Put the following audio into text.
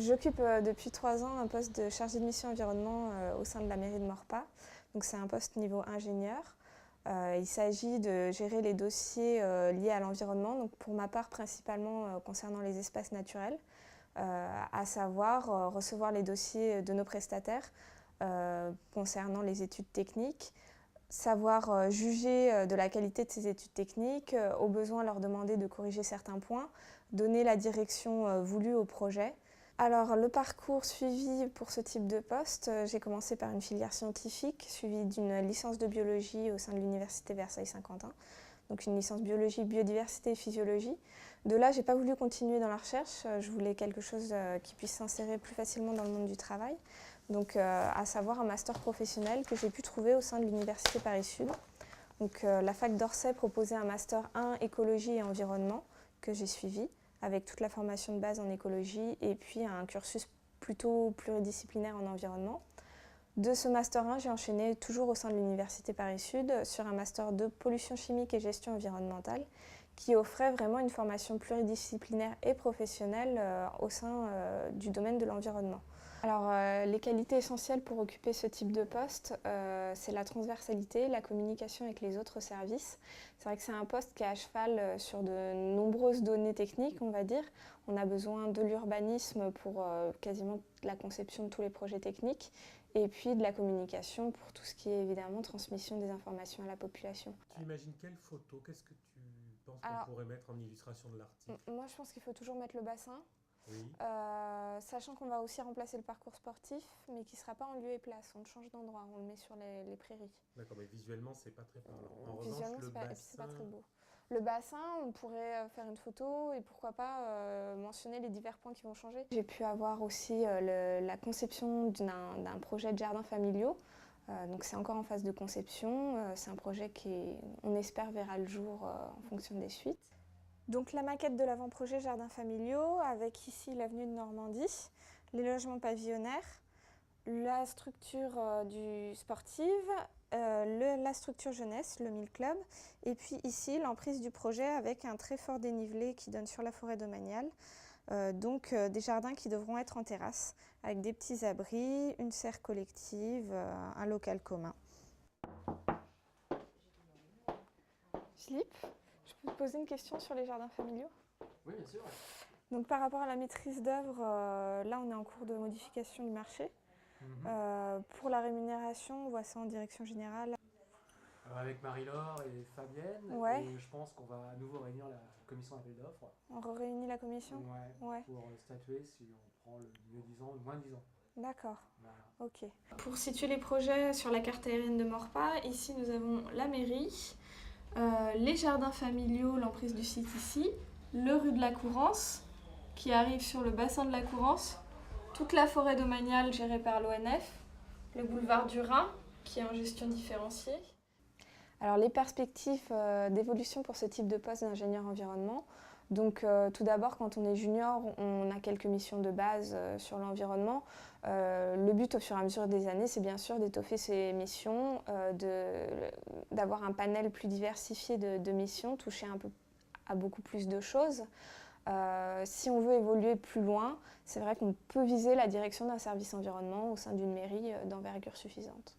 J'occupe depuis 3 ans un poste de chargée de mission environnement au sein de la mairie de Maurepas. Donc c'est un poste niveau ingénieur. Il s'agit de gérer les dossiers liés à l'environnement, donc pour ma part principalement concernant les espaces naturels, à savoir recevoir les dossiers de nos prestataires concernant les études techniques, savoir juger de la qualité de ces études techniques, au besoin leur demander de corriger certains points, donner la direction voulue au projet. Alors le parcours suivi pour ce type de poste, j'ai commencé par une filière scientifique suivie d'une licence de biologie au sein de l'université Versailles-Saint-Quentin, donc une licence biologie, biodiversité et physiologie. De là, je n'ai pas voulu continuer dans la recherche, je voulais quelque chose qui puisse s'insérer plus facilement dans le monde du travail, donc à savoir un master professionnel que j'ai pu trouver au sein de l'université Paris-Sud. Donc la fac d'Orsay proposait un master 1 écologie et environnement que j'ai suivi, avec toute la formation de base en écologie et puis un cursus plutôt pluridisciplinaire en environnement. De ce Master 1, j'ai enchaîné toujours au sein de l'Université Paris-Sud sur un Master 2 pollution chimique et gestion environnementale qui offrait vraiment une formation pluridisciplinaire et professionnelle au sein du domaine de l'environnement. Alors, les qualités essentielles pour occuper ce type de poste, c'est la transversalité, la communication avec les autres services. C'est vrai que c'est un poste qui est à cheval sur de nombreuses données techniques, on va dire. On a besoin de l'urbanisme pour quasiment la conception de tous les projets techniques et puis de la communication pour tout ce qui est évidemment transmission des informations à la population. Tu imagines quelle photo? Qu'est-ce que tu penses qu'on pourrait mettre en illustration de l'article? Moi, je pense qu'il faut toujours mettre le bassin. Oui. Sachant qu'on va aussi remplacer le parcours sportif, mais qui ne sera pas en lieu et place. On le change d'endroit, on le met sur les prairies. D'accord, mais visuellement, c'est pas très parlant. En Visuellement, revanche, le c'est pas bassin... très beau. Le bassin, on pourrait faire une photo et pourquoi pas mentionner les divers points qui vont changer. J'ai pu avoir aussi la conception d'un projet de jardins familiaux. Donc c'est encore en phase de conception. C'est un projet qui, on espère, verra le jour en fonction des suites. Donc la maquette de l'avant-projet jardins familiaux, avec ici l'avenue de Normandie, les logements pavillonnaires, la structure du sportive, la structure jeunesse, le Mille Club, et puis ici l'emprise du projet avec un très fort dénivelé qui donne sur la forêt domaniale. Donc des jardins qui devront être en terrasse, avec des petits abris, une serre collective, un local commun. Philippe, je peux te poser une question sur les jardins familiaux? Oui, bien sûr. Donc par rapport à la maîtrise d'œuvre, là on est en cours de modification du marché. Pour la rémunération, on voit ça en direction générale. Avec Marie-Laure et Fabienne, Ouais. et je pense qu'on va à nouveau réunir la commission d'appel d'offres. On réunit la commission? Ouais. Pour statuer si on prend le mieux disant ou le moins disant. D'accord, Voilà. ok. Pour situer les projets sur la carte aérienne de Maurepas, ici nous avons la mairie, les jardins familiaux, l'emprise du site ici, le rue de la Courance, qui arrive sur le bassin de la Courance, toute la forêt domaniale gérée par l'ONF, le boulevard du Rhin, qui est en gestion différenciée. Alors les perspectives d'évolution pour ce type de poste d'ingénieur environnement, donc tout d'abord quand on est junior, on a quelques missions de base sur l'environnement. Le but au fur et à mesure des années, c'est bien sûr d'étoffer ces missions, d'avoir un panel plus diversifié de missions, toucher un peu à beaucoup plus de choses. Si on veut évoluer plus loin, c'est vrai qu'on peut viser la direction d'un service environnement au sein d'une mairie d'envergure suffisante.